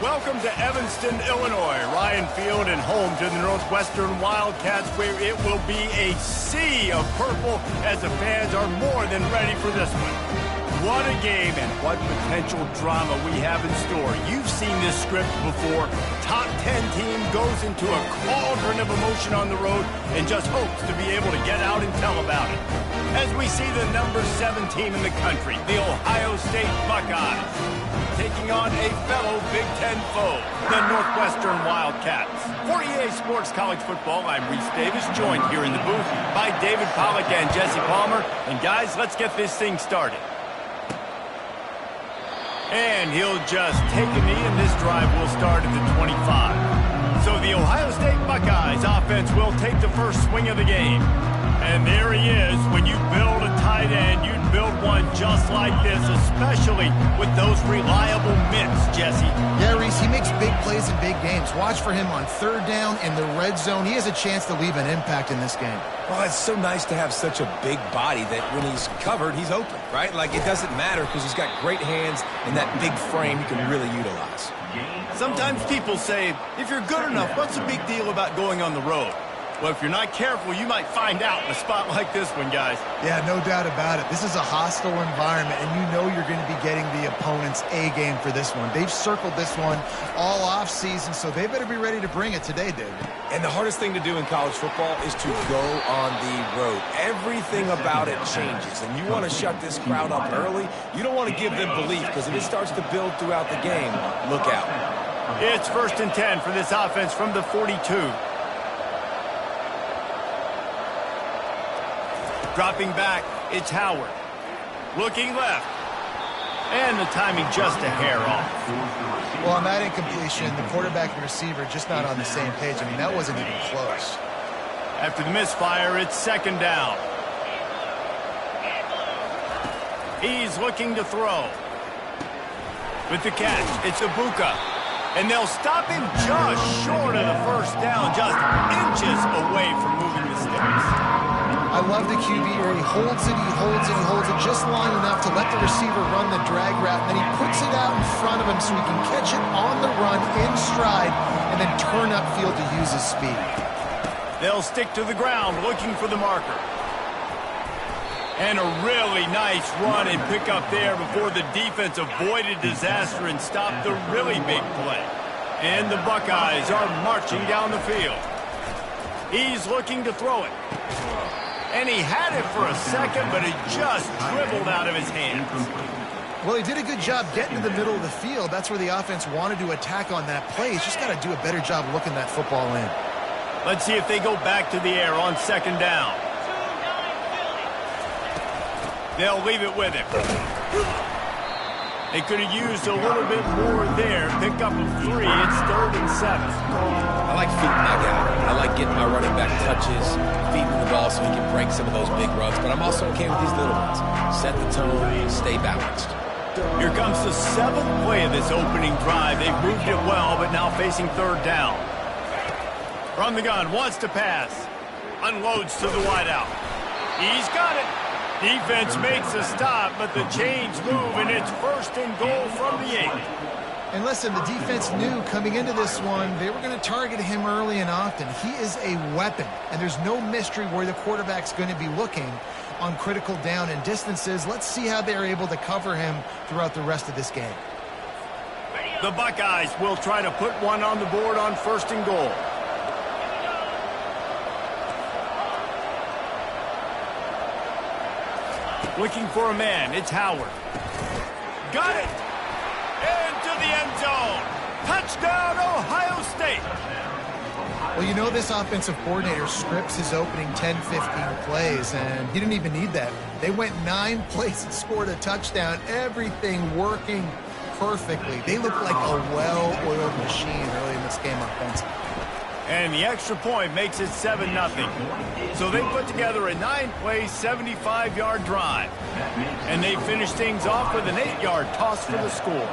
Welcome to Evanston, Illinois, Ryan Field, and home to the Northwestern Wildcats, where it will be a sea of purple as the fans are more than ready for this one. What a game and what potential drama we have in store. You've seen this script before. Top 10 team goes into a cauldron of emotion on the road and just hopes to be able to get out and tell about it. As we see the number 7 team in the country, the Ohio State Buckeyes, taking on a fellow Big Ten foe, the Northwestern Wildcats. For EA Sports College Football, I'm Reese Davis, joined here in the booth by David Pollack and Jesse Palmer. And guys, let's get this thing started. And he'll just take a knee, and this drive will start at the 25. So the Ohio State Buckeyes offense will take the first swing of the game. And there he is. When you build a tight end, you build one just like this, especially with those reliable mitts, Jesse. Yeah, Reese, he makes big plays in big games. Watch for him on third down in the red zone. He has a chance to leave an impact in this game. Well, it's so nice to have such a big body that when he's covered, he's open, right? Like, it doesn't matter because he's got great hands and that big frame he can really utilize. Sometimes people say, if you're good enough, what's the big deal about going on the road? Well, if you're not careful, you might find out in a spot like this one, guys. Yeah, no doubt about it. This is a hostile environment, and you know you're going to be getting the opponent's A game for this one. They've circled this one all offseason, so they better be ready to bring it today, David. And the hardest thing to do in college football is to go on the road. Everything about it changes, and you want to shut this crowd up early. You don't want to give them belief, because if it starts to build throughout the game, look out. It's 1st and 10 for this offense from the 42. Dropping back, it's Howard. Looking left. And the timing just a hair off. Well, on that incompletion, the quarterback and receiver just not on the same page. I mean, that wasn't even close. After the misfire, it's 2nd down. He's looking to throw. With the catch, it's Ibuka. And they'll stop him just short of the 1st down, just inches away from moving the sticks. I love the QB where he holds it, he holds it, he holds it just long enough to let the receiver run the drag route, and then he puts it out in front of him so he can catch it on the run in stride and then turn upfield to use his speed. They'll stick to the ground looking for the marker. And a really nice run and pick up there before the defense avoided disaster and stopped the really big play. And the Buckeyes are marching down the field. He's looking to throw it. And he had it for a second, but it just dribbled out of his hands. Well, he did a good job getting to the middle of the field. That's where the offense wanted to attack on that play. He's just got to do a better job looking that football in. Let's see if they go back to the air on 2nd down. They'll leave it with him. They could have used a little bit more there. Pick up a 3. It's 3rd and 7. I like feeding my guy. I like getting my running back touches, feeding the ball so he can break some of those big runs. But I'm also okay with these little ones. Set the tone, stay balanced. Here comes the 7th play of this opening drive. They've moved it well, but now facing 3rd down. From the gun, wants to pass. Unloads to the wideout. He's got it. Defense makes a stop, but the chains move, and it's 1st and goal from the 8. And listen, the defense knew coming into this one, they were going to target him early and often. He is a weapon, and there's no mystery where the quarterback's going to be looking on critical down and distances. Let's see how they're able to cover him throughout the rest of this game. The Buckeyes will try to put one on the board on 1st and goal. Looking for a man, it's Howard. Got it! Into the end zone. Touchdown, Ohio State. Well, you know this offensive coordinator scripts his opening 10-15 plays, and he didn't even need that. They went 9 plays and scored a touchdown. Everything working perfectly. They look like a well-oiled machine early in this game offensively. And the extra point makes it 7-0. So they put together a 9-play, 75-yard drive. And they finish things off with an 8-yard toss for the score.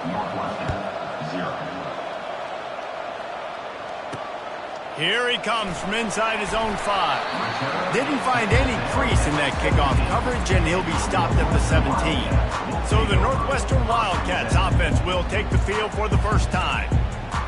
Here he comes from inside his own 5. Didn't find any crease in that kickoff coverage, and he'll be stopped at the 17. So the Northwestern Wildcats offense will take the field for the first time.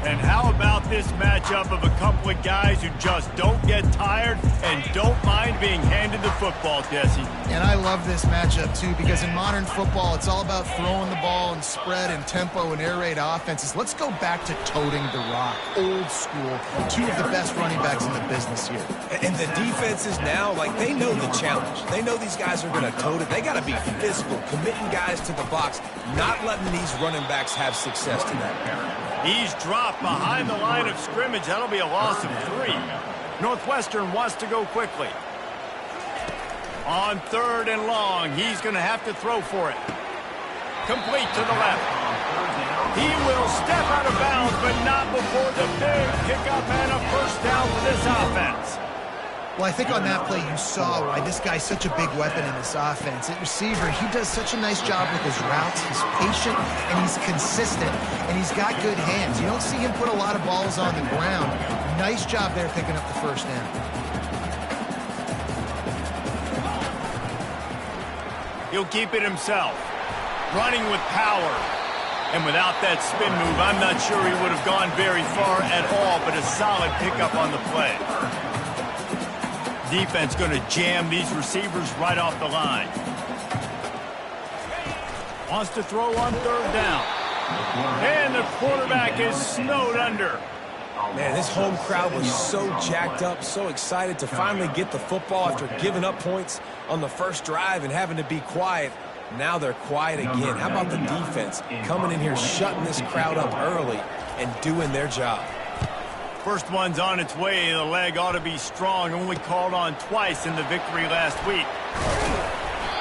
And how about this matchup of a couple of guys who just don't get tired and don't mind being handed the football, Jesse? And I love this matchup, too, because in modern football, it's all about throwing the ball and spread and tempo and air raid offenses. Let's go back to toting the rock, old school, two of the best running backs in the business here. And the defenses now, like, they know the challenge. They know these guys are going to tote it. They got to be physical, committing guys to the box, not letting these running backs have success tonight. He's dropped behind the line of scrimmage. That'll be a loss of 3. Northwestern wants to go quickly. On 3rd and long, he's going to have to throw for it. Complete to the left. He will step out of bounds, but not before the big pickup and a first down for this offense. Well, I think on that play you saw why this guy's such a big weapon in this offense. At receiver, he does such a nice job with his routes. He's patient, and he's consistent, and he's got good hands. You don't see him put a lot of balls on the ground. Nice job there picking up the first down. He'll keep it himself. Running with power. And without that spin move, I'm not sure he would have gone very far at all, but a solid pickup on the play. Defense going to jam these receivers right off the line. Wants to throw on 3rd down. And the quarterback is snowed under. Man, this home crowd was so jacked up, so excited to finally get the football after giving up points on the first drive and having to be quiet. Now they're quiet again. How about the defense coming in here, shutting this crowd up early and doing their job? First one's on its way. The leg ought to be strong. Only called on twice in the victory last week.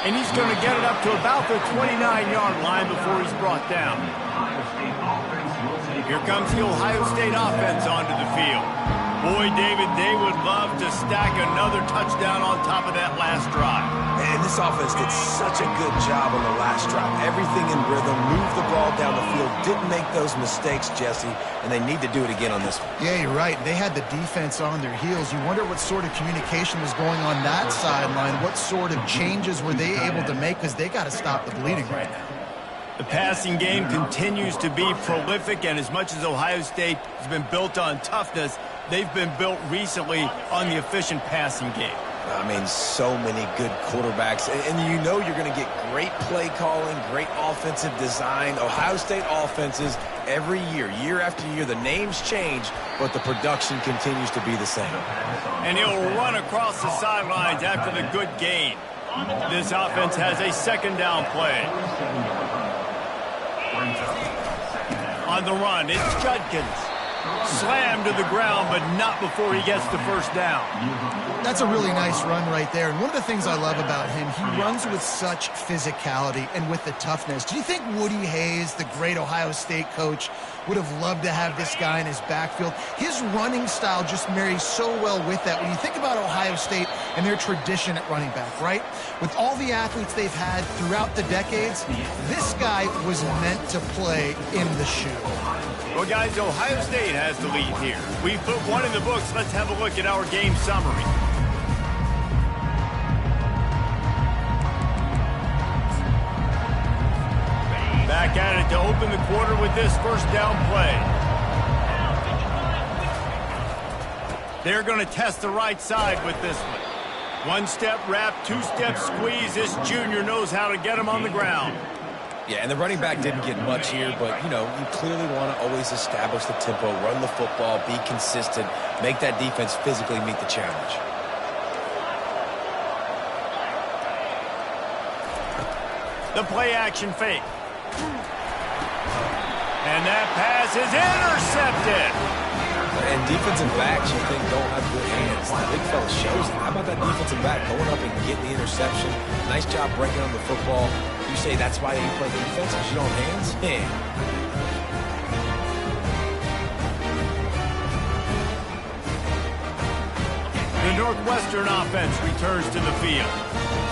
And he's going to get it up to about the 29-yard line before he's brought down. Here comes the Ohio State offense onto the field. Boy, David, they would love to stack another touchdown on top of that last drive. And this offense did such a good job on the last drive. Everything in rhythm, moved the ball down the field, didn't make those mistakes, Jesse, and they need to do it again on this one. Yeah, you're right. They had the defense on their heels. You wonder what sort of communication was going on that sideline. What sort of changes were they able to make, because they got to stop the bleeding right now. The passing game continues to be prolific, and as much as Ohio State has been built on toughness, they've been built recently on the efficient passing game. I mean, so many good quarterbacks, and you know you're going to get great play calling, great offensive design. Ohio State offenses every year, year after year, the names change, but the production continues to be the same. And he'll run across the sidelines after the good gain. This offense has a 2nd down play. On the run, it's Judkins. Slammed to the ground, but not before he gets the first down. That's a really nice run right there. And one of the things I love about him, he runs with such physicality and with the toughness. Do you think Woody Hayes, the great Ohio State coach, would have loved to have this guy in his backfield? His running style just marries so well with that. When you think about Ohio State and their tradition at running back, right? With all the athletes they've had throughout the decades, this guy was meant to play in the shoe. Well, guys, Ohio State has the lead here. We put one in the books. Let's have a look at our game summary. Back at it to open the quarter with this first down play. They're going to test the right side with this one. One-step wrap, two-step squeeze. This junior knows how to get him on the ground. Yeah, and the running back didn't get much here, but, you know, you clearly want to always establish the tempo, run the football, be consistent, make that defense physically meet the challenge. The play-action fake. And that pass is intercepted. And defensive backs, you think, don't have good hands. The big fella shows it. How about that defensive back going up and getting the interception? Nice job breaking on the football. You say that's why you play defense, because you don't have hands? Yeah. The Northwestern offense returns to the field.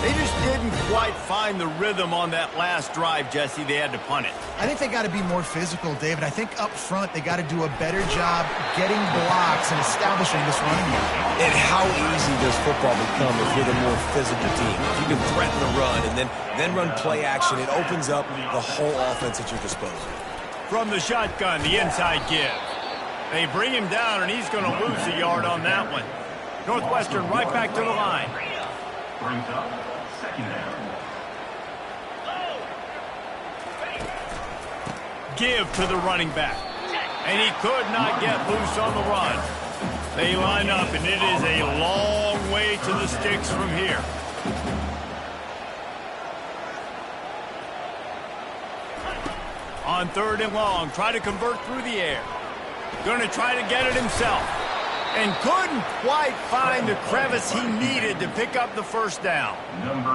They just didn't quite find the rhythm on that last drive, Jesse. They had to punt it. I think they got to be more physical, David. I think up front they got to do a better job getting blocks and establishing this running game. And how easy does football become if you're the more physical team? If you can threaten the run and then run play action, it opens up the whole offense at your disposal. From the shotgun, the inside give. They bring him down, and he's going to lose a yard on that one. Northwestern right back to the line. Brings up second down. Give to the running back. And he could not get loose on the run. They line up, and it is a long way to the sticks from here. On 3rd and long, try to convert through the air. Going to try to get it himself. And couldn't quite find the crevice he needed to pick up the first down.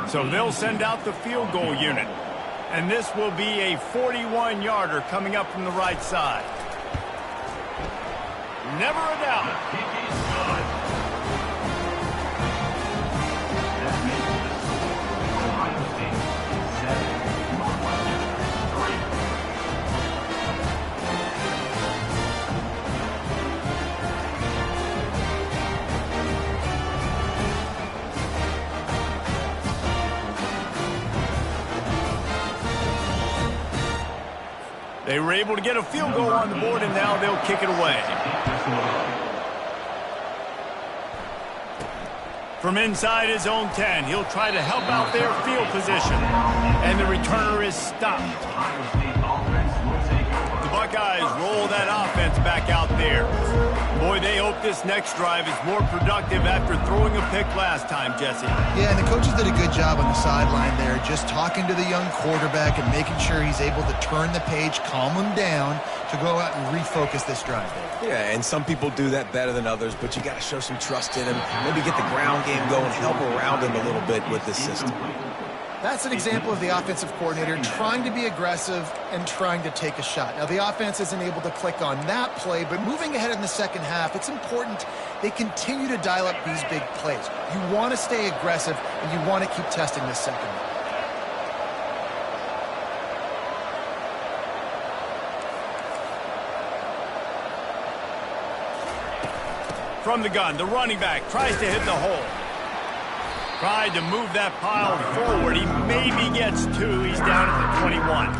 So they'll send out the field goal unit. And this will be a 41-yarder coming up from the right side. Never a doubt. They were able to get a field goal on the board, and now they'll kick it away. From inside his own 10, he'll try to help out their field position. And the returner is stopped. The Buckeyes roll that offense back out there. Boy, they hope this next drive is more productive after throwing a pick last time, Jesse. Yeah, and the coaches did a good job on the sideline there, just talking to the young quarterback and making sure he's able to turn the page, calm him down to go out and refocus this drive there. Yeah, and some people do that better than others, but you got to show some trust in him. Maybe get the ground game going, help around him a little bit with this system. That's an example of the offensive coordinator trying to be aggressive and trying to take a shot. Now, the offense isn't able to click on that play, but moving ahead in the second half, it's important they continue to dial up these big plays. You want to stay aggressive, and you want to keep testing this second. From the gun, the running back tries to hit the hole. Tried to move that pile forward. He maybe gets 2. He's down at the 21.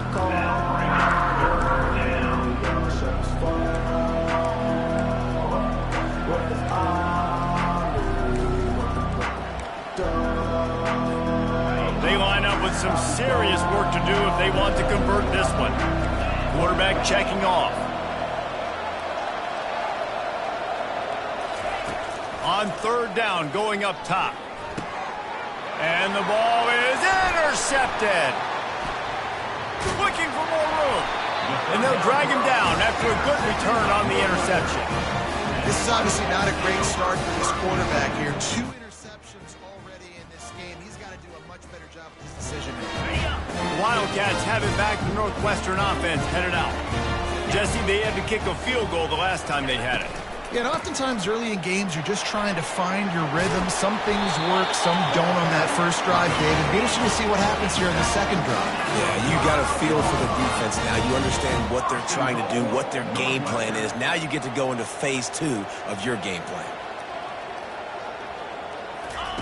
They line up with some serious work to do if they want to convert this one. Quarterback checking off. On 3rd down, going up top. And the ball is intercepted. Looking for more room. And they'll drag him down after a good return on the interception. This is obviously not a great start for this quarterback here. 2 interceptions already in this game. He's got to do a much better job with his decision making. The Wildcats have it back. The Northwestern offense headed out. Jesse, they had to kick a field goal the last time they had it. Yeah, and oftentimes early in games, you're just trying to find your rhythm. Some things work, some don't on that first drive, David. Be interesting to see what happens here in the second drive. Yeah, you got a feel for the defense now. You understand what they're trying to do, what their game plan is. Now you get to go into phase 2 of your game plan.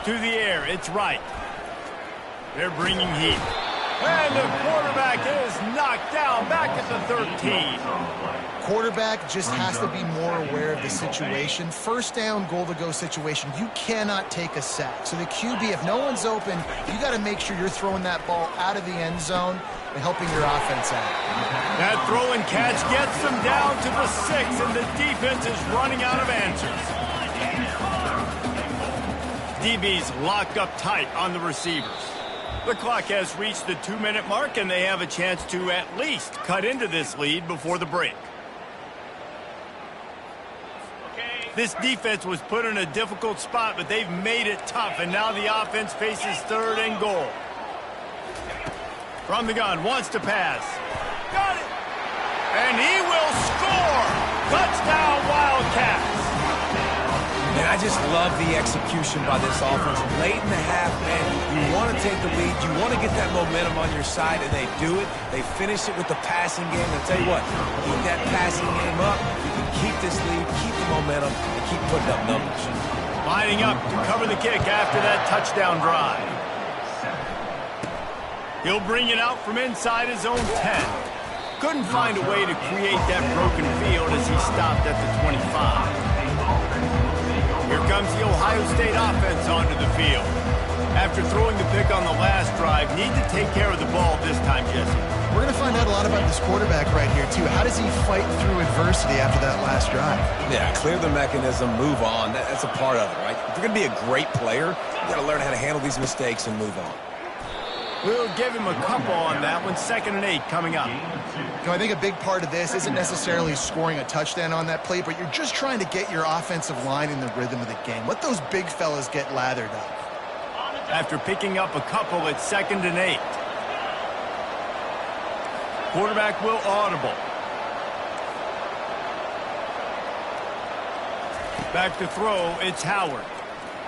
To the air, it's right. They're bringing heat. And the quarterback is knocked down back at the 13. Quarterback just has to be more aware of the situation. First down, goal-to-go situation. You cannot take a sack. So the QB, if no one's open, you got to make sure you're throwing that ball out of the end zone and helping your offense out. That throw and catch gets them down to the 6, and the defense is running out of answers. DBs locked up tight on the receivers. The clock has reached the 2-minute mark, and they have a chance to at least cut into this lead before the break. This defense was put in a difficult spot, but they've made it tough, and now the offense faces 3rd and goal. From the gun, wants to pass. Got it! And he will score! Touchdown, Wildcats! And I just love the execution by this offense. Late in the half, man, you want to take the lead. You want to get that momentum on your side, and they do it. They finish it with the passing game. I'll tell you what, keep that passing game up. You can keep this lead, keep the momentum, and keep putting up numbers. Lining up to cover the kick after that touchdown drive. He'll bring it out from inside his own 10. Couldn't find a way to create that broken field as he stopped at the 25. Here comes the Ohio State offense onto the field. After throwing the pick on the last drive, need to take care of the ball this time, Jesse. We're going to find out a lot about this quarterback right here, too. How does he fight through adversity after that last drive? Yeah, clear the mechanism, move on. That's a part of it, right? If you're going to be a great player, you got to learn how to handle these mistakes and move on. We'll give him a couple on that one. 2nd and 8 coming up. I think a big part of this isn't necessarily scoring a touchdown on that play, but you're just trying to get your offensive line in the rhythm of the game. Let those big fellas get lathered up. After picking up a couple, it's 2nd and 8. Quarterback will audible. Back to throw, it's Howard.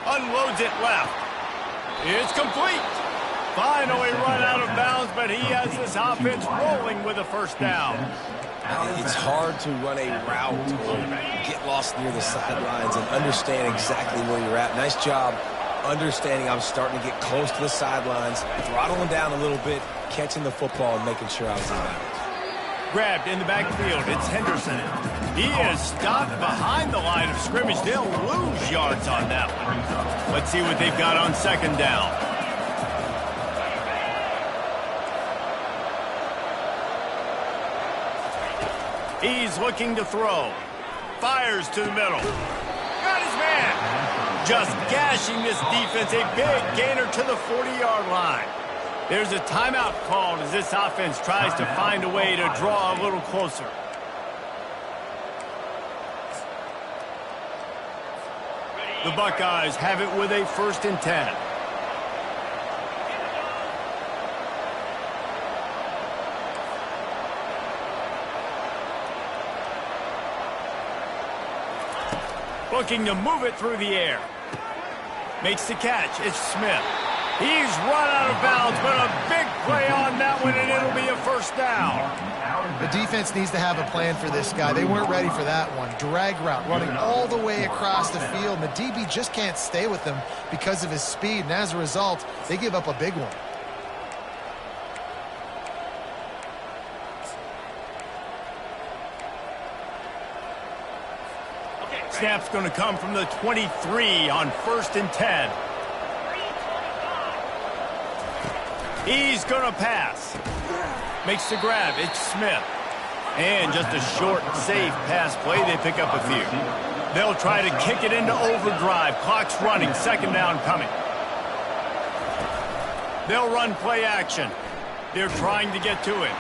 Unloads it left. It's complete. Finally run out of bounds, but he has this offense rolling with a first down. It's hard to run a route or get lost near the sidelines and understand exactly where you're at. Nice job understanding I'm starting to get close to the sidelines, throttling down a little bit, catching the football and making sure I was in bounds. Grabbed in the backfield, it's Henderson. He is stopped behind the line of scrimmage. They'll lose yards on that one. Let's see what they've got on 2nd down. He's looking to throw. Fires to the middle. Got his man. Just gashing this defense. A big gainer to the 40-yard line. There's a timeout called as this offense tries to find a way to draw a little closer. The Buckeyes have it with a 1st and 10. Looking to move it through the air. Makes the catch. It's Smith. He's run out of bounds, but a big play on that one, and it'll be a 1st down. The defense needs to have a plan for this guy. They weren't ready for that one. Drag route, running all the way across the field, and the DB just can't stay with him because of his speed, and as a result, they give up a big one. Snap's going to come from the 23 on 1st and 10. He's going to pass. Makes the grab. It's Smith. And just a short, safe pass play. They pick up a few. They'll try to kick it into overdrive. Clock's running. 2nd down coming. They'll run play action. They're trying to get to it.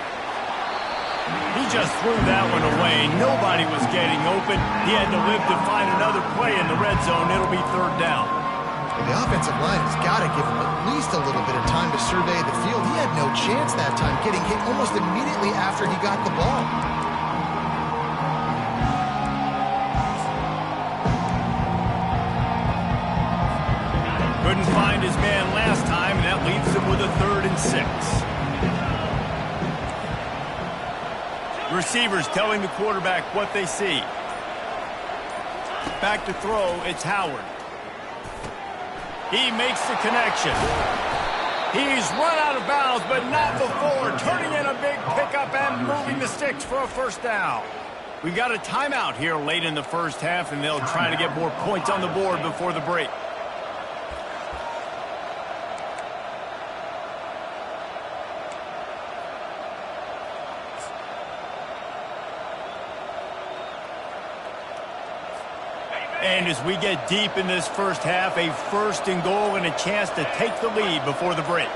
He just threw that one away. Nobody was getting open. He had to live to find another play in the red zone. It'll be 3rd down. The offensive line has got to give him at least a little bit of time to survey the field. He had no chance that time, getting hit almost immediately after he got the ball. Couldn't find his man last time, and that leaves him with a 3rd and 6. Receivers telling the quarterback what they see. Back to throw, it's Howard. He makes the connection. He's run out of bounds, but not before. Turning in a big pickup and moving the sticks for a 1st down. We've got a timeout here late in the 1st half, and they'll try to get more points on the board before the break. And as we get deep in this 1st half, a 1st and goal and a chance to take the lead before the break.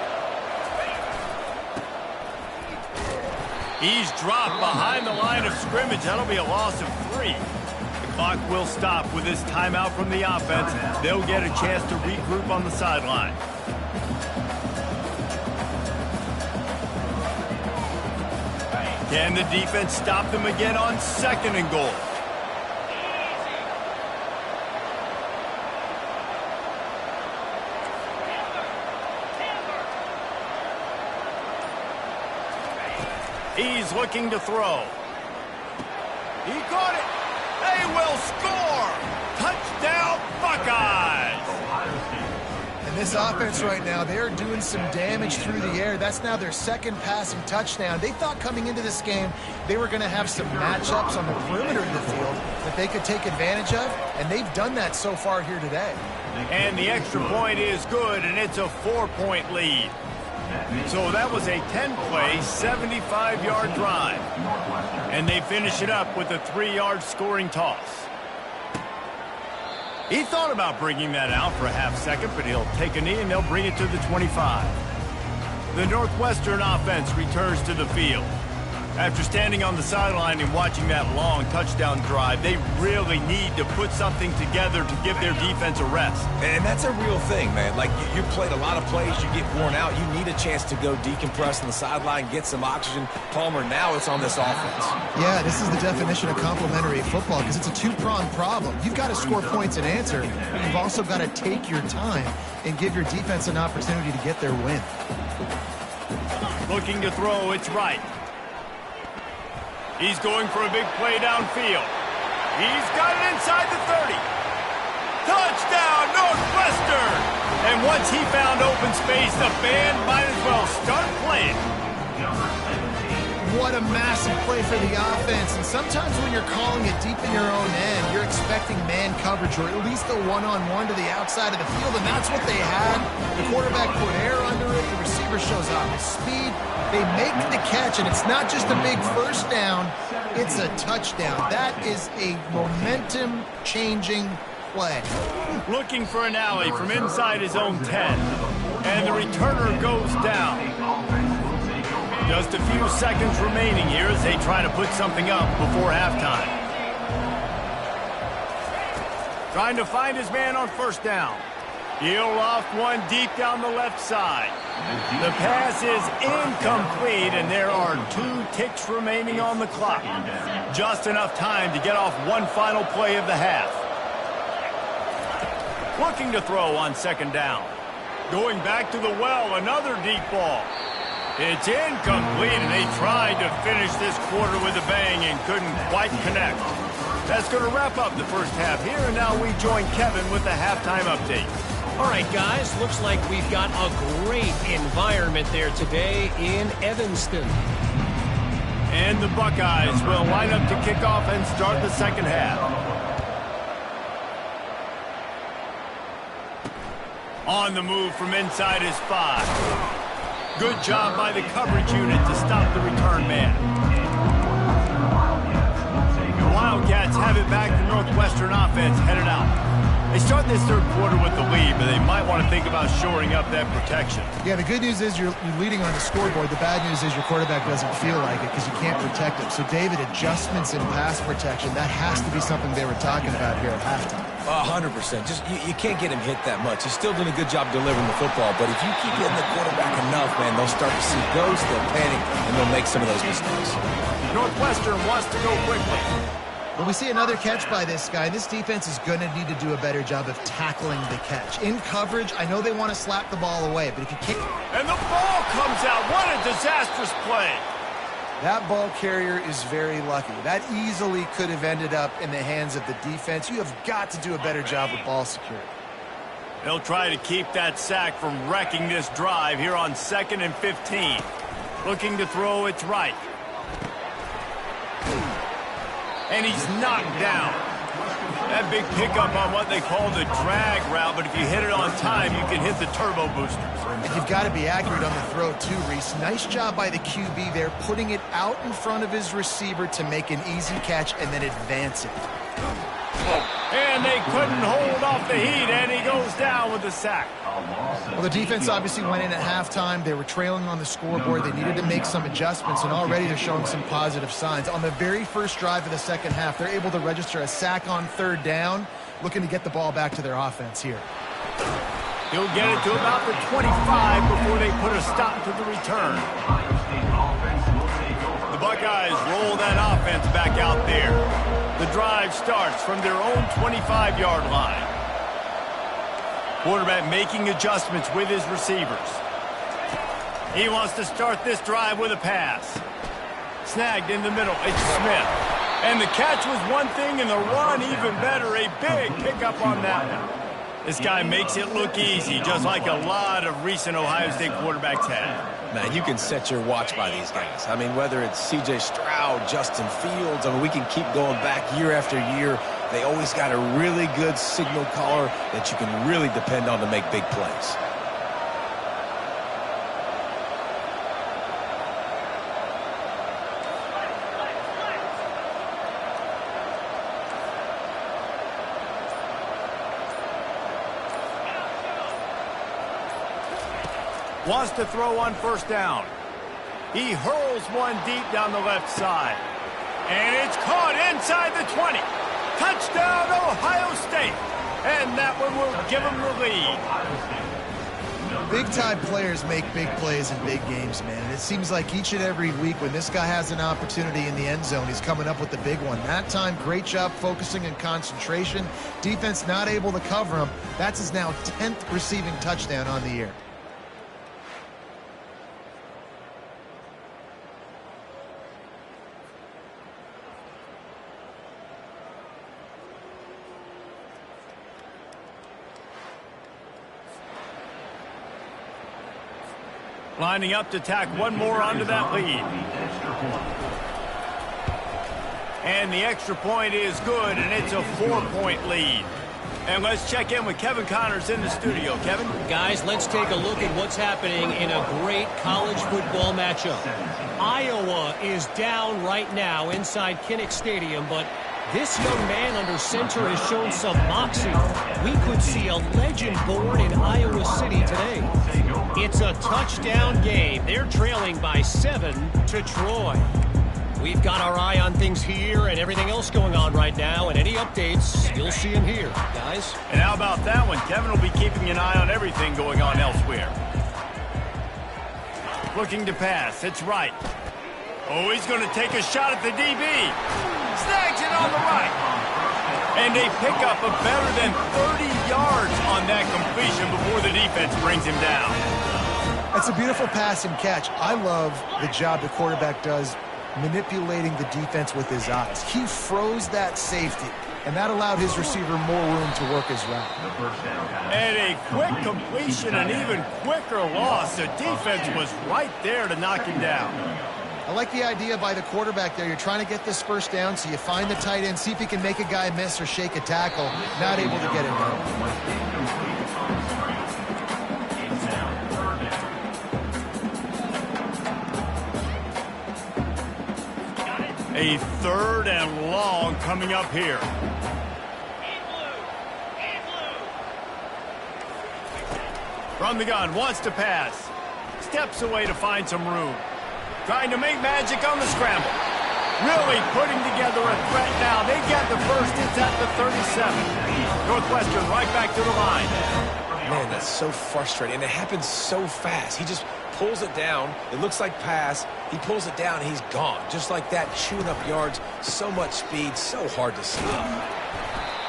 He's dropped behind the line of scrimmage. That'll be a loss of 3. The clock will stop with this timeout from the offense. They'll get a chance to regroup on the sideline. Can the defense stop them again on 2nd and goal? He's looking to throw. He caught it. They will score. Touchdown, Buckeyes. And This offense right now, they're doing some damage through the air. That's now their second passing touchdown. They thought coming into this game they were going to have some matchups on the perimeter of the field that they could take advantage of, and they've done that so far here today. And the extra point is good, and it's a 4-point lead. So that was a 10-play, 75-yard drive. And they finish it up with a 3-yard scoring toss. He thought about bringing that out for a half second, but he'll take a knee and they'll bring it to the 25. The Northwestern offense returns to the field. After standing on the sideline and watching that long touchdown drive, they really need to put something together to give their defense a rest. And that's a real thing, man. Like, you played a lot of plays, you get worn out, you need a chance to go decompress on the sideline, get some oxygen. Palmer, now it's on this offense. Yeah, this is the definition of complementary football because it's a two-pronged problem. You've got to score points and answer, but you've also got to take your time and give your defense an opportunity to get their win. Looking to throw, it's right. He's going for a big play downfield. He's got it inside the 30. Touchdown, Northwestern! And once he found open space, the band might as well start playing. What a massive play for the offense. And sometimes when you're calling it deep in your own end, you're expecting man coverage or at least a one-on-one to the outside of the field, and that's what they had. The quarterback put air under it. The receiver shows off his speed. They make the catch, and it's not just a big first down, it's a touchdown. That is a momentum-changing play. Looking for an alley from inside his own 10, and the returner goes down. Just a few seconds remaining here as they try to put something up before halftime. Trying to find his man on first down. He'll loft one deep down the left side. The pass is incomplete, and there are 2 ticks remaining on the clock. Just enough time to get off one final play of the half. Looking to throw on second down. Going back to the well, another deep ball. It's incomplete, and they tried to finish this quarter with a bang and couldn't quite connect. That's going to wrap up the first half here, and now we join Kevin with the halftime update. All right, guys, looks like we've got a great environment there today in Evanston. And the Buckeyes will line up to kick off and start the second half. On the move from inside his 5. Good job by the coverage unit to stop the return man. The Wildcats have it back. The Northwestern offense headed out. They start this third quarter with the lead, but they might want to think about shoring up that protection. Yeah, the good news is you're leading on the scoreboard. The bad news is your quarterback doesn't feel like it because you can't protect him. So, David, adjustments in pass protection, that has to be something they were talking about here at halftime. 100%. Just you can't get him hit that much. He's still doing a good job delivering the football, but if you keep hitting the quarterback enough, man, they'll start to see ghosts, they'll panic, and they'll make some of those mistakes. Northwestern wants to go quickly. Well, we see another catch by this guy. This defense is going to need to do a better job of tackling the catch. In coverage, I know they want to slap the ball away, but if you can't... And the ball comes out. What a disastrous play. That ball carrier is very lucky. That easily could have ended up in the hands of the defense. You have got to do a better job with ball security. They'll try to keep that sack from wrecking this drive here on 2nd and 15. Looking to throw, it's right. And he's knocked down. That big pickup on what they call the drag route, but if you hit it on time, you can hit the turbo boosters. And you've got to be accurate on the throw too, Reese. Nice job by the QB there, putting it out in front of his receiver to make an easy catch and then advance it. And they couldn't hold off the heat, and he goes down with the sack. Well, the defense obviously went in at halftime. They were trailing on the scoreboard. They needed to make some adjustments, and already they're showing some positive signs. On the very first drive of the second half, they're able to register a sack on third down, looking to get the ball back to their offense here. He'll get it to about the 25 before they put a stop to the return. The Buckeyes roll that offense back out there. The drive starts from their own 25-yard line. Quarterback making adjustments with his receivers. He wants to start this drive with a pass. Snagged in the middle, it's Smith. And the catch was one thing, and the run even better. A big pickup on that one. This guy makes it look easy, just like a lot of recent Ohio State quarterbacks have. Man, you can set your watch by these guys. I mean, whether it's C.J. Stroud, Justin Fields, I mean, we can keep going back year after year. They always got a really good signal caller that you can really depend on to make big plays. Wants to throw on first down. He hurls one deep down the left side. And it's caught inside the 20. Touchdown, Ohio State. And that one will give them the lead. Big-time players make big plays in big games, man. And it seems like each and every week when this guy has an opportunity in the end zone, he's coming up with the big one. That time, great job focusing and concentration. Defense not able to cover him. That's his now 10th receiving touchdown on the year. Lining up to tack one more onto that lead. And the extra point is good, and it's a 4-point lead. And let's check in with Kevin Connors in the studio. Kevin? Guys, let's take a look at what's happening in a great college football matchup. Iowa is down right now inside Kinnick Stadium, but this young man under center has shown some moxie. We could see a legend born in Iowa City today. It's a touchdown game. They're trailing by 7 to Troy. We've got our eye on things here and everything else going on right now, and any updates, you'll see them here, guys. And how about that one? Kevin will be keeping an eye on everything going on elsewhere. Looking to pass. It's right. Oh, he's going to take a shot at the DB. Snags it on the right. And they pick up a better than 30 yards on that completion before the defense brings him down. That's a beautiful pass and catch. I love the job the quarterback does manipulating the defense with his eyes. He froze that safety, and that allowed his receiver more room to work his route. And a quick completion, an even quicker loss. The defense was right there to knock him down. I like the idea by the quarterback there. You're trying to get this first down, so you find the tight end, see if he can make a guy miss or shake a tackle. Not able to get it done. A 3rd and long coming up here. From the gun, wants to pass. Steps away to find some room. Trying to make magic on the scramble. Really putting together a threat now. They get the first. It's at the 37. Northwestern right back to the line. Man, that's so frustrating. And it happens so fast. He just pulls it down. It looks like pass. He pulls it down. He's gone. Just like that, chewing up yards. So much speed. So hard to stop.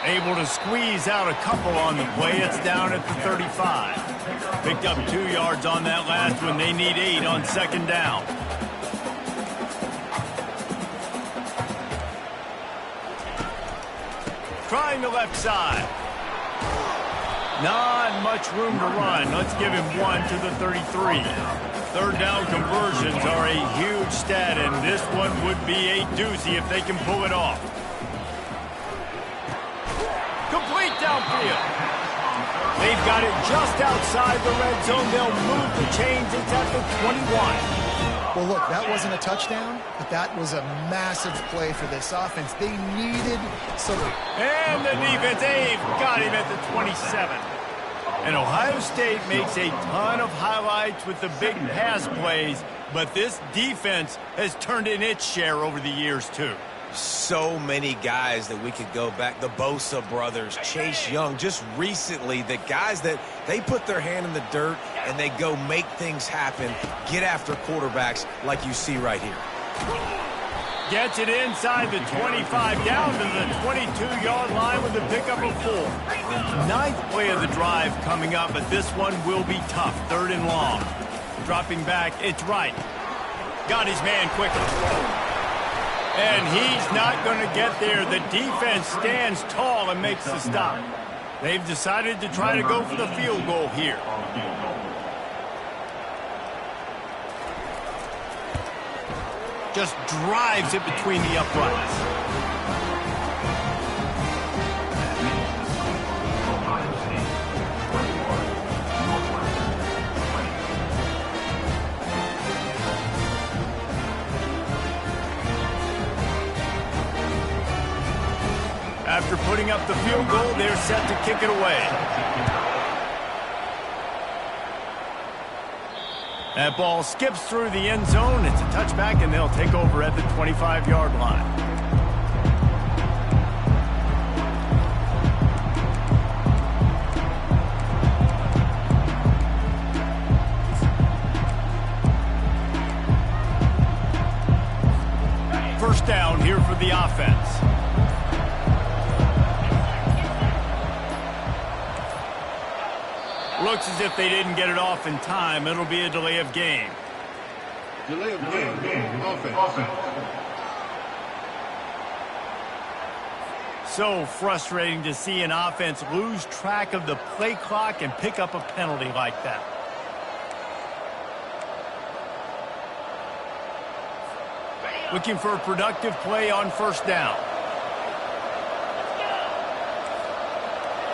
Able to squeeze out a couple on the play. It's down at the 35. Picked up 2 yards on that last one. They need 8 on 2nd down. Trying the left side. Not much room to run. Let's give him 1 to the 33. 3rd down conversions are a huge stat, and this one would be a doozy if they can pull it off. Complete downfield. They've got it just outside the red zone. They'll move the chains. It's at the 21. Well, look, that wasn't a touchdown, but that was a massive play for this offense. They needed some... And the defense, they've got him at the 27. And Ohio State makes a ton of highlights with the big pass plays, but this defense has turned in its share over the years, too. So many guys that we could go back. The Bosa brothers, Chase Young, just recently, the guys that they put their hand in the dirt and they go make things happen, get after quarterbacks like you see right here. Gets it inside the 25, down to the 22-yard line with a pickup of 4. 9th play of the drive coming up, but this one will be tough. 3rd and long. Dropping back, it's right. Got his man quickly. And he's not going to get there. The defense stands tall and makes the stop. They've decided to try to go for the field goal here. Just drives it between the uprights. After putting up the field goal, they're set to kick it away. That ball skips through the end zone. It's a touchback, and they'll take over at the 25-yard line. First down here for the offense. Looks as if they didn't get it off in time. It'll be a delay of game. Delay of game. Offense. So frustrating to see an offense lose track of the play clock and pick up a penalty like that. Looking for a productive play on first down.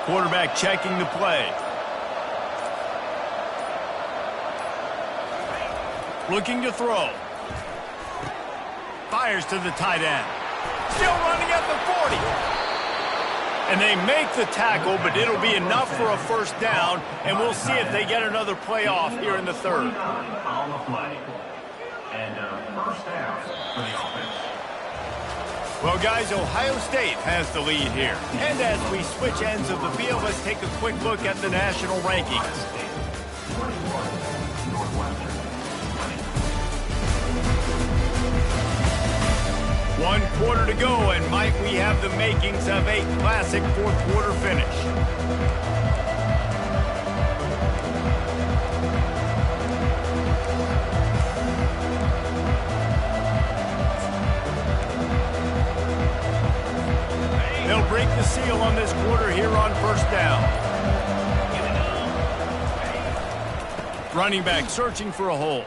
Quarterback checking the play. Looking to throw. Fires to the tight end. Still running at the 40. And they make the tackle, but it'll be enough for a first down, and we'll see if they get another play off here in the third. On the play. And first down for the offense. Well, guys, Ohio State has the lead here. And as we switch ends of the field, let's take a quick look at the national rankings. 1 quarter to go, and might we have the makings of a classic fourth quarter finish. They'll break the seal on this quarter here on first down. Running back searching for a hole.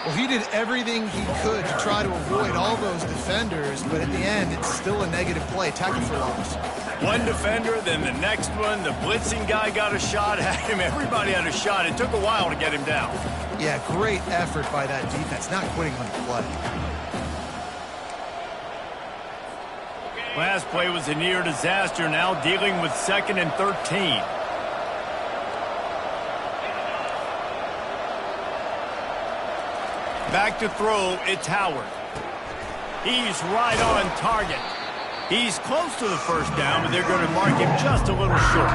Well, he did everything he could to try to avoid all those defenders, but at the end, it's still a negative play. Tackle for loss. One defender, then the next one. The blitzing guy got a shot at him. Everybody had a shot. It took a while to get him down. Yeah, great effort by that defense, not quitting on the play. Last play was a near disaster, now dealing with 2nd and 13. Back to throw, it's Howard. He's right on target. He's close to the first down, but they're going to mark him just a little short.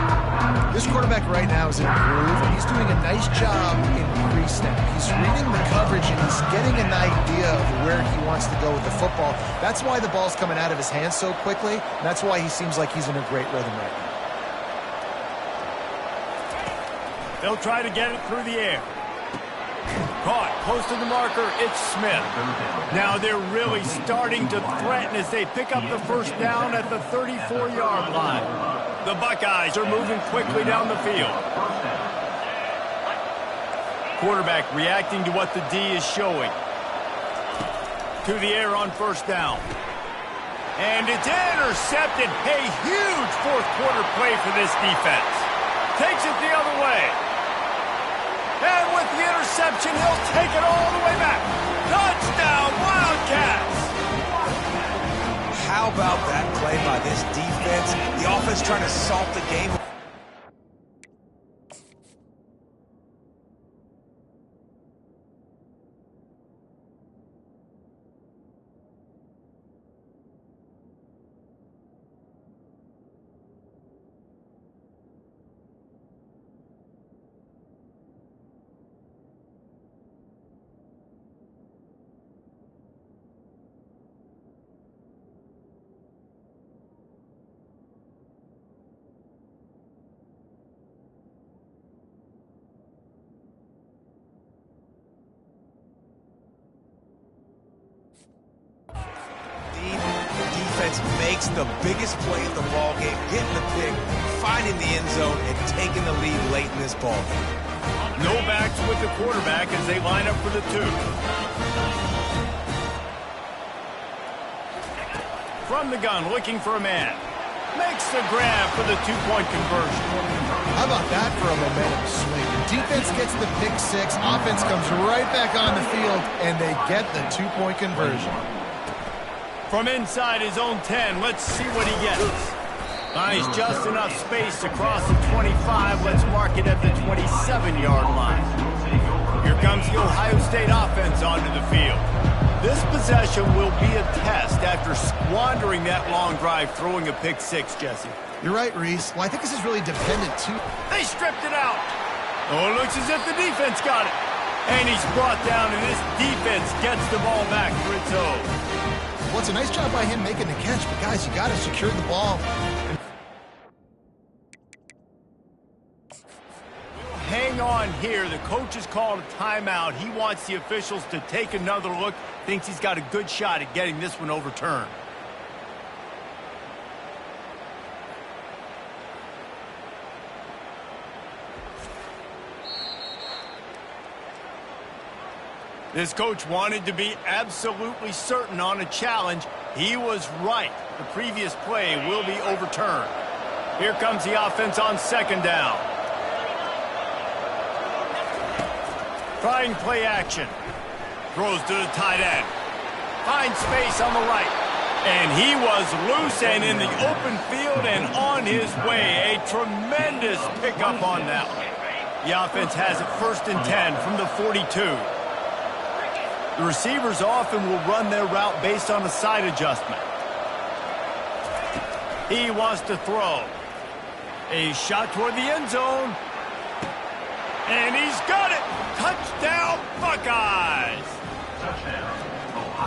This quarterback right now is in a groove, and he's doing a nice job in pre-snap. He's reading the coverage, and he's getting an idea of where he wants to go with the football. That's why the ball's coming out of his hands so quickly, and that's why he seems like he's in a great rhythm right now. They'll try to get it through the air. Caught, close to the marker, it's Smith. Now they're really starting to threaten as they pick up the first down at the 34-yard line. The Buckeyes are moving quickly down the field. Quarterback reacting to what the D is showing. To the air on first down. And it's intercepted. A huge fourth quarter play for this defense. Takes it the other way. And with the interception, he'll take it all the way back. Touchdown, Wildcats! How about that play by this defense? The offense trying to salt the game. makes the biggest play of the ball game, getting the pick, finding the end zone, and taking the lead late in this ball game. No backs with the quarterback as they line up for the 2. From the gun, looking for a man. Makes the grab for the 2-point conversion. How about that for a momentum swing? Defense gets the pick 6. Offense comes right back on the field, and they get the 2-point conversion. From inside his own 10, let's see what he gets. Nice, just enough space to cross the 25. Let's mark it at the 27-yard line. Here comes the Ohio State offense onto the field. This possession will be a test after squandering that long drive, throwing a pick 6, Jesse. You're right, Reese. Well, I think this is really dependent, too. They stripped it out. Oh, it looks as if the defense got it. And he's brought down, and this defense gets the ball back for its own. Well, it's a nice job by him making the catch, but guys, you got to secure the ball. Hang on here. The coach has called a timeout. He wants the officials to take another look. Thinks he's got a good shot at getting this one overturned. This coach wanted to be absolutely certain on a challenge. He was right. The previous play will be overturned. Here comes the offense on 2nd down. Trying play action. Throws to the tight end. Finds space on the right. And he was loose and in the open field and on his way. A tremendous pickup on that one. The offense has it 1st and 10 from the 42. The receivers often will run their route based on a side adjustment. He wants to throw. A shot toward the end zone. And he's got it! Touchdown, Buckeyes!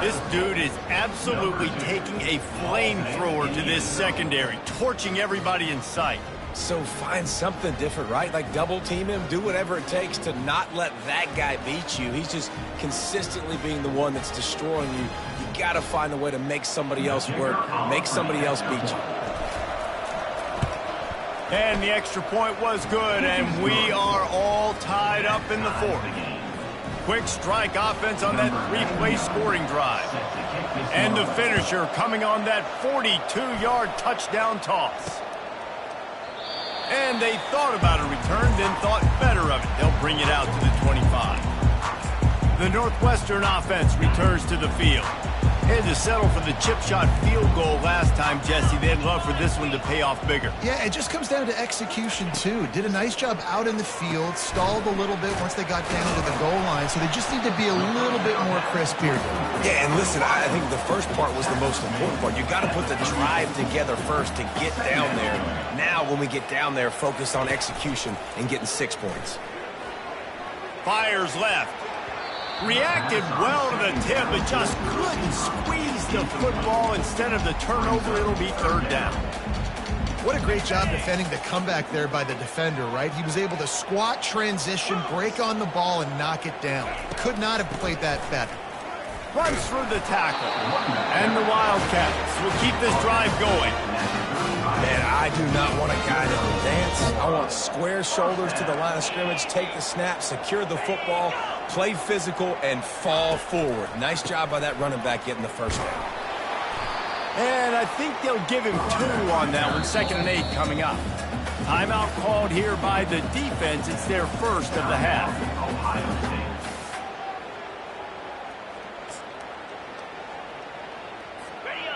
This dude is absolutely taking a flamethrower to this secondary, torching everybody in sight. So find something different, right? Like double team him, do whatever it takes to not let that guy beat you. He's just consistently being the one that's destroying you. You got to find a way to make somebody else work, make somebody else beat you. And the extra point was good, and we are all tied up in the 4th. Quick strike offense on that 3-play scoring drive. And the finisher coming on that 42-yard touchdown toss. And they thought about a return, then thought better of it. They'll bring it out to the 25. The Northwestern offense returns to the field. Had to settle for the chip shot field goal last time, Jesse. They'd love for this one to pay off bigger. Yeah, it just comes down to execution, too. Did a nice job out in the field, stalled a little bit once they got down to the goal line, so they just need to be a little bit more crisp here. Yeah, and listen, I think the first part was the most important part. You got to put the drive together first to get down there. Now, when we get down there, focus on execution and getting 6 points. Fires left. Reacted well to the tip, but just couldn't squeeze the football. Instead of the turnover, it'll be 3rd down. What a great job defending the comeback there by the defender, right? He was able to squat, transition, break on the ball, and knock it down. Could not have played that better. Runs through the tackle. And the Wildcats will keep this drive going. Man, I do not want a guy that will dance. I want square shoulders to the line of scrimmage, take the snap, secure the football, play physical, and fall forward. Nice job by that running back getting the 1st down. And I think they'll give him 2 on that one. 2nd and 8 coming up. Timeout called here by the defense. It's their 1st of the half.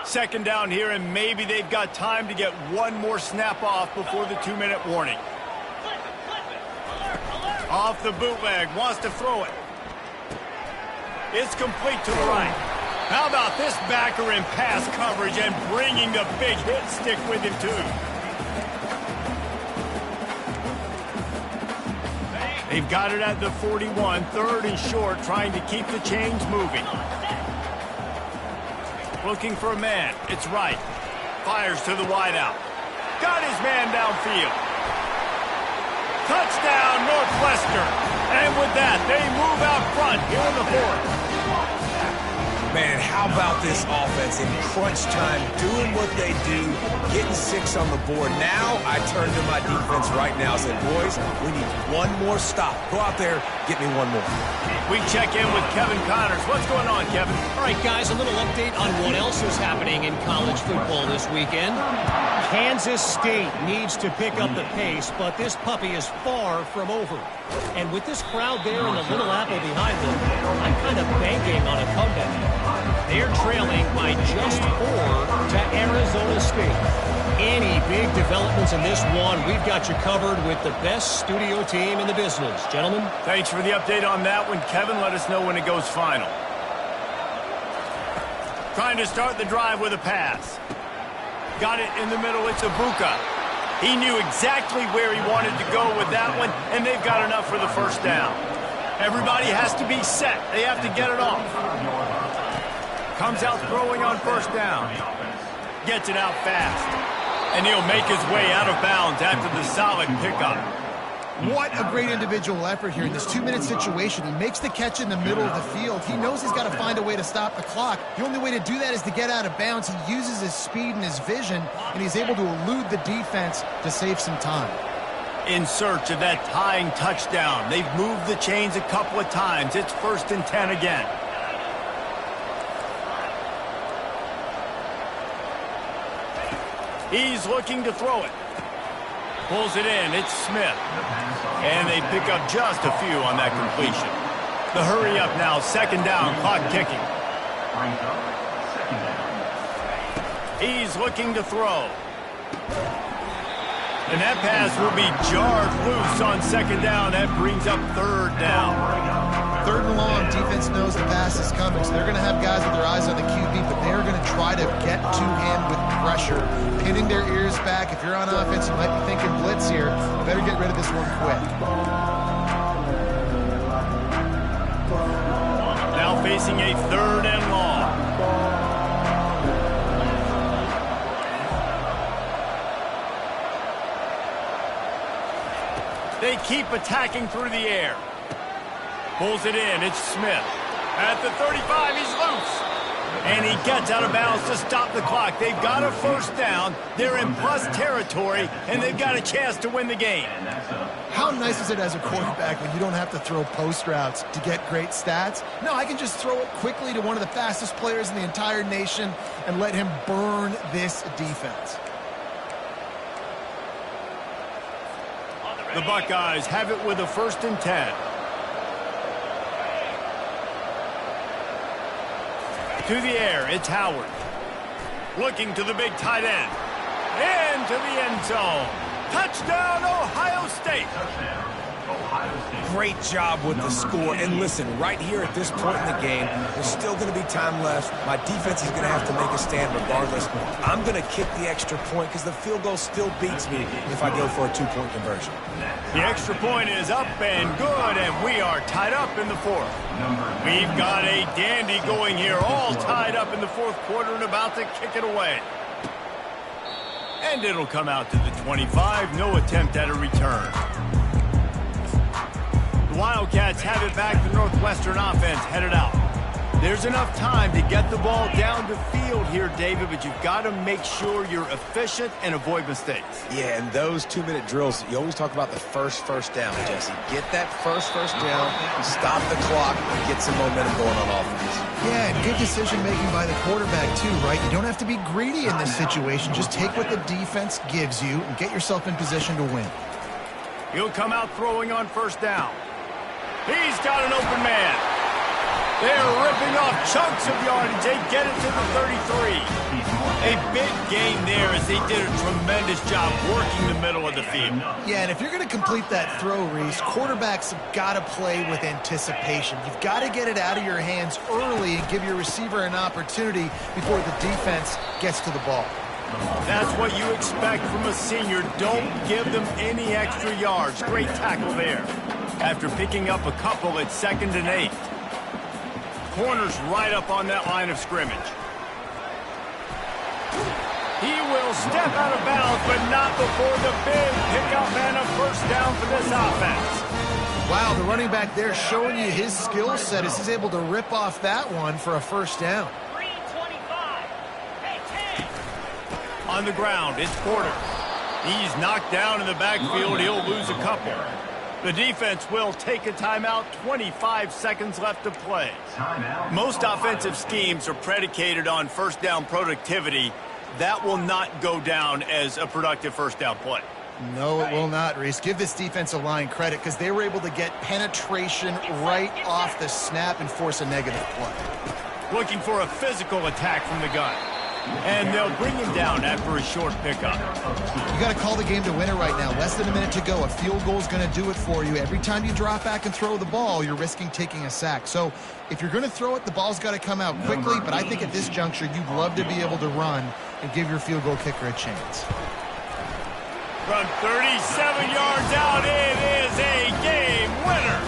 2nd down here, and maybe they've got time to get one more snap off before the 2-minute warning. Off the bootleg, wants to throw it. It's complete to the right. How about this backer in pass coverage and bringing the big hit stick with him, too. They've got it at the 41, 3rd and short, trying to keep the chains moving. Looking for a man. It's right. Fires to the wideout. Got his man downfield. Touchdown, Northwestern. And with that, they move out front here in the 4th. Man, how about this offense in crunch time, doing what they do, getting 6 on the board. Now I turn to my defense right now and say, boys, we need one more stop. Go out there, get me one more. We check in with Kevin Connors. What's going on, Kevin? All right, guys, a little update on what else is happening in college football this weekend. Kansas State needs to pick up the pace, but this puppy is far from over. And with this crowd there and the Little Apple behind them, I'm kind of banking on a comeback. They're trailing by just 4 to Arizona State. Any big developments in this one, we've got you covered with the best studio team in the business. Gentlemen? Thanks for the update on that one, Kevin. Let us know when it goes final. Trying to start the drive with a pass. Got it in the middle. It's Ibuka. He knew exactly where he wanted to go with that one, and they've got enough for the first down. Everybody has to be set. They have to get it off. Comes out throwing on first down. Gets it out fast. And he'll make his way out of bounds after the solid pickup. What a great individual effort here in this 2-minute situation. He makes the catch in the middle of the field. He knows he's got to find a way to stop the clock. The only way to do that is to get out of bounds. He uses his speed and his vision, and he's able to elude the defense to save some time. In search of that tying touchdown. They've moved the chains a couple of times. It's 1st and 10 again. He's looking to throw it. Pulls it in. It's Smith. And they pick up just a few on that completion. The hurry up now. 2nd down. Clock ticking. He's looking to throw. And that pass will be jarred loose on 2nd down. That brings up 3rd down. 3rd and long, defense knows the pass is coming, so they're going to have guys with their eyes on the QB, but they're going to try to get to him with pressure, pinning their ears back. If you're on offense, you might be thinking blitz here. You better get rid of this one quick. Now facing a 3rd and long. They keep attacking through the air. Pulls it in. It's Smith. At the 35, he's loose. And he gets out of bounds to stop the clock. They've got a 1st down. They're in plus territory, and they've got a chance to win the game. How nice is it as a quarterback when you don't have to throw post routes to get great stats? No, I can just throw it quickly to one of the fastest players in the entire nation and let him burn this defense. The Buckeyes have it with a 1st and 10. To the air, it's Howard. Looking to the big tight end. Into the end zone. Touchdown, Ohio State. Great job with the score. And listen, right here at this point in the game, there's still going to be time left. My defense is going to have to make a stand regardless. I'm going to kick the extra point because the field goal still beats me if I go for a 2-point conversion. The extra point is up and good, and we are tied up in the 4th. We've got a dandy going here, all tied up in the 4th quarter and about to kick it away. And it'll come out to the 25. No attempt at a return. The Wildcats have it back. The Northwestern offense headed out. There's enough time to get the ball down the field here, David, but you've got to make sure you're efficient and avoid mistakes. Yeah, and those 2-minute drills, you always talk about the first down, Jesse. Get that first down, stop the clock, and get some momentum going on offense. Yeah, and good decision-making by the quarterback, too, right? You don't have to be greedy in this situation. Just take what the defense gives you and get yourself in position to win. He'll come out throwing on 1st down. He's got an open man. They're ripping off chunks of yardage. They get it to the 33. A big gain there as they did a tremendous job working the middle of the field. Yeah, and if you're going to complete that throw, Reese, quarterbacks have got to play with anticipation. You've got to get it out of your hands early and give your receiver an opportunity before the defense gets to the ball. That's what you expect from a senior. Don't give them any extra yards. Great tackle there. After picking up a couple at 2nd and 8. Corner's right up on that line of scrimmage. He will step out of bounds, but not before the big pickup and a 1st down for this offense. Wow, the running back there showing you his skill set as he's able to rip off that one for a first down. 325. Hey, 10. On the ground, it's Porter. He's knocked down in the backfield. He'll lose a couple. The defense will take a timeout. 25 seconds left to play. Most offensive schemes are predicated on first down productivity. That will not go down as a productive first down play. No, it will not, Reese. Give this defensive line credit because they were able to get penetration right off the snap and force a negative play. Looking for a physical attack from the gun. And they'll bring him down after a short pickup. You got to call the game to win it right now. Less than a minute to go. A field goal is going to do it for you. Every time you drop back and throw the ball, you're risking taking a sack. So if you're going to throw it, the ball's got to come out quickly. But I think at this juncture, you'd love to be able to run and give your field goal kicker a chance. From 37 yards out, it is a game winner.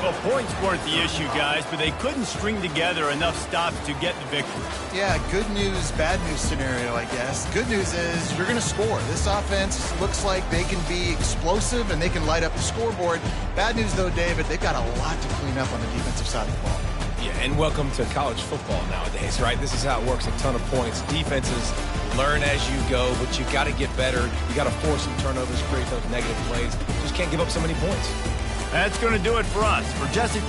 Well, points weren't the issue, guys, but they couldn't string together enough stops to get the victory. Yeah, good news, bad news scenario, I guess. Good news is you're going to score. This offense looks like they can be explosive and they can light up the scoreboard. Bad news, though, David, they've got a lot to clean up on the defensive side of the ball. Yeah, and welcome to college football nowadays, right? This is how it works, a ton of points. Defenses learn as you go, but you got to get better. You got to force some turnovers, create those negative plays. Just can't give up so many points. That's going to do it for us. For Jesse...